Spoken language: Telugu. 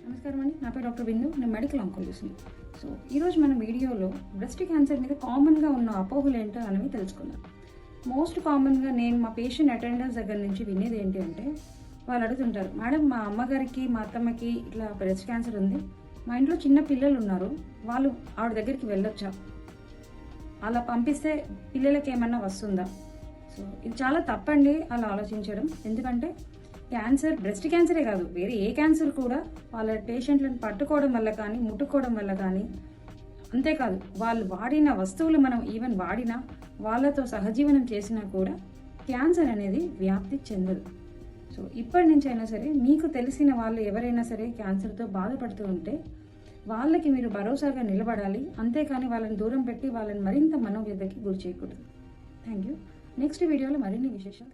నమస్కారం అండి, నా పేరు డాక్టర్ బిందు. నేను మెడికల్ ఆంకాలజిస్ట్ని. సో ఈరోజు మన వీడియోలో బ్రెస్ట్ క్యాన్సర్ మీద కామన్గా ఉన్న అపోహలు ఏంటో అనేవి తెలుసుకుందాం. మోస్ట్ కామన్గా నేను మా పేషెంట్ అటెండర్స్ దగ్గర నుంచి వినేది ఏంటి అంటే, వాళ్ళు అడుగుతుంటారు, మేడం మా అమ్మగారికి మా అత్తమ్మకి ఇట్లా బ్రెస్ట్ క్యాన్సర్ ఉంది, మా ఇంట్లో చిన్న పిల్లలు ఉన్నారు, వాళ్ళు ఆవిడ దగ్గరికి వెళ్ళొచ్చా, అలా పంపిస్తే పిల్లలకి ఏమన్నా వస్తుందా? సో ఇది చాలా తప్పండి అలా ఆలోచించడం. ఎందుకంటే క్యాన్సర్, బ్రెస్ట్ క్యాన్సరే కాదు, వేరే ఏ క్యాన్సర్ కూడా వాళ్ళ పేషెంట్లను పట్టుకోవడం వల్ల కానీ, ముట్టుకోవడం వల్ల కానీ, అంతేకాదు వాళ్ళు వాడిన వస్తువులు మనం ఈవెన్ వాడినా, వాళ్ళతో సహజీవనం చేసినా కూడా క్యాన్సర్ అనేది వ్యాప్తి చెందదు. సో ఇప్పటి నుంచి అయినా సరే మీకు తెలిసిన వాళ్ళు ఎవరైనా సరే క్యాన్సర్తో బాధపడుతూ ఉంటే వాళ్ళకి మీరు భరోసాగా నిలబడాలి. అంతేకాని వాళ్ళని దూరం పెట్టి వాళ్ళని మరింత మనోవ్యధకి గురి చేయకూడదు. Thank you. నెక్స్ట్ వీడియోలో మరిన్ని విశేషాలు